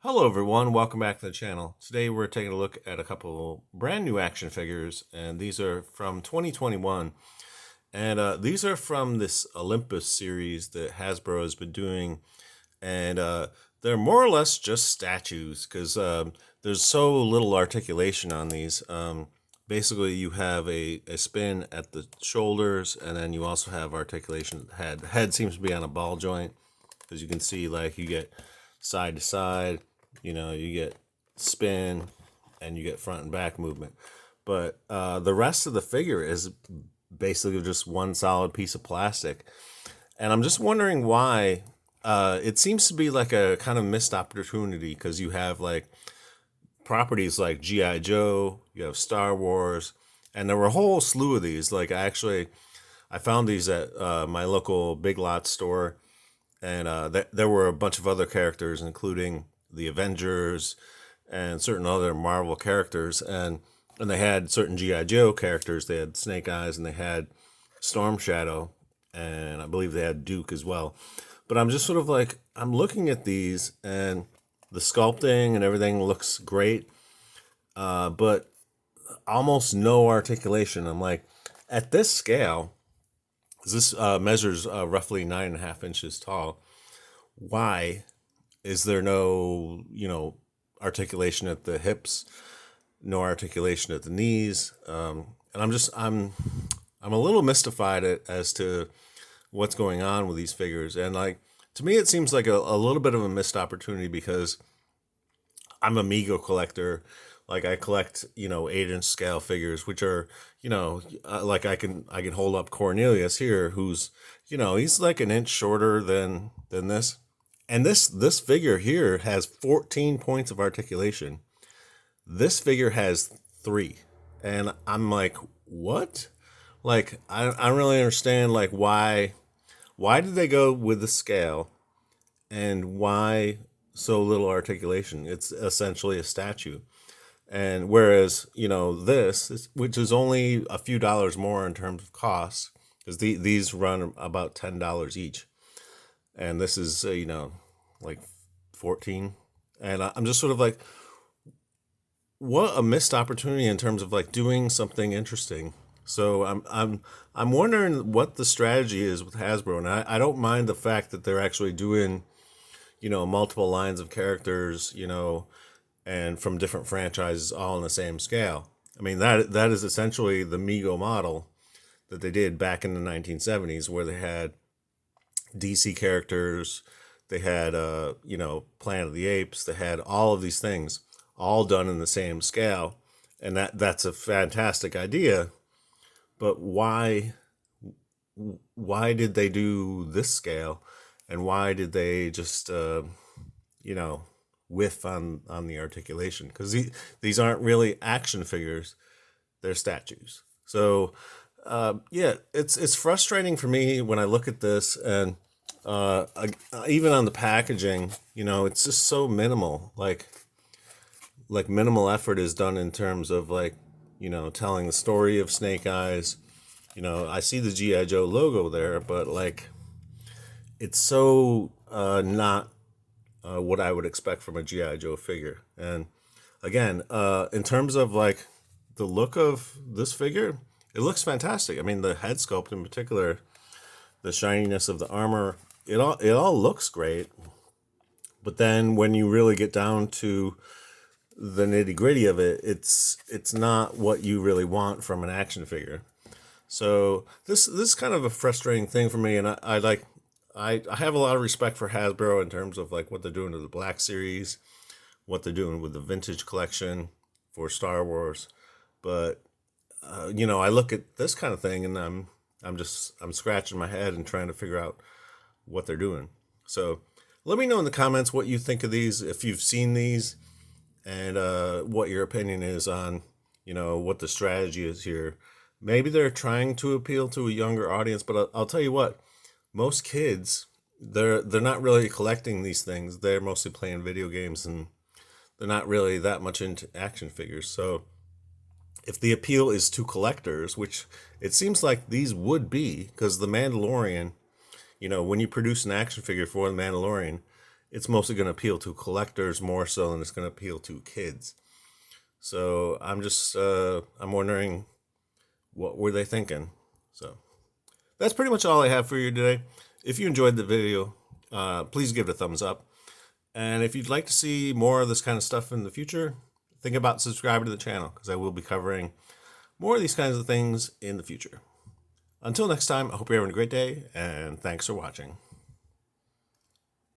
Hello everyone, welcome back to the channel. Today we're taking a look at a couple brand new action figures, and these are from 2021. And these are from this Olympus series that Hasbro has been doing, and they're more or less just statues because there's so little articulation on these. Basically, you have a spin at the shoulders, and then you also have articulation at the head. The head seems to be on a ball joint, as you can see, like you get side to side, you get spin, and you get front and back movement. But the rest of the figure is basically just one solid piece of plastic. And I'm just wondering why it seems to be like a kind of missed opportunity, because you have like properties like G.I. Joe, you have Star Wars, and there were a whole slew of these. Like I found these at my local Big Lots store, and there were a bunch of other characters, including the Avengers and certain other Marvel characters, and they had certain GI Joe characters. They had Snake Eyes, and they had Storm Shadow, and I believe they had Duke as well. But I'm just sort of like, I'm looking at these, and the sculpting and everything looks great, but almost no articulation. I'm like, at this scale, this measures roughly 9.5 inches tall. Why is there no, articulation at the hips, no articulation at the knees? And I'm a little mystified as to what's going on with these figures. And like, to me, it seems like a little bit of a missed opportunity, because I'm a Mego collector. Like I collect, 8-inch scale figures, which are, like I can hold up Cornelius here, who's, he's like an inch shorter than this. And this figure here has 14 points of articulation. This figure has 3. And I'm like, what? Like, I don't really understand, like, why did they go with the scale, and why so little articulation? It's essentially a statue. And whereas, which is only a few dollars more in terms of cost, because these run about $10 each. And this is, like 14. And I'm just sort of like, what a missed opportunity in terms of like doing something interesting. So I'm wondering what the strategy is with Hasbro, and I don't mind the fact that they're actually doing, multiple lines of characters, and from different franchises all on the same scale. I mean, that is essentially the Mego model that they did back in the 1970s, where they had DC characters, they had Planet of the Apes, they had all of these things all done in the same scale, and that's a fantastic idea. But why did they do this scale, and why did they just whiff on the articulation? Because these aren't really action figures, they're statues. So yeah, it's frustrating for me when I look at this, and even on the packaging, it's just so minimal. Like minimal effort is done in terms of like, telling the story of Snake Eyes. I see the G.I. Joe logo there, but like, it's so not what I would expect from a G.I. Joe figure. And again, in terms of like the look of this figure, it looks fantastic. I mean, the head sculpt in particular, the shininess of the armor, it all looks great. But then when you really get down to the nitty gritty of it, it's not what you really want from an action figure. So this is kind of a frustrating thing for me, and I have a lot of respect for Hasbro in terms of like what they're doing to the Black Series, what they're doing with the vintage collection for Star Wars. But I look at this kind of thing, and I'm scratching my head and trying to figure out what they're doing. So let me know in the comments what you think of these, if you've seen these, and what your opinion is on, what the strategy is here. Maybe they're trying to appeal to a younger audience, but I'll tell you what, most kids, they're not really collecting these things. They're mostly playing video games, and they're not really that much into action figures. So if the appeal is to collectors, which it seems like these would be, because the Mandalorian, when you produce an action figure for the Mandalorian, it's mostly going to appeal to collectors more so than it's going to appeal to kids. So I'm just, I'm wondering, what were they thinking? So that's pretty much all I have for you today. If you enjoyed the video, please give it a thumbs up. And if you'd like to see more of this kind of stuff in the future, think about subscribing to the channel, because I will be covering more of these kinds of things in the future. Until next time, I hope you're having a great day, and thanks for watching.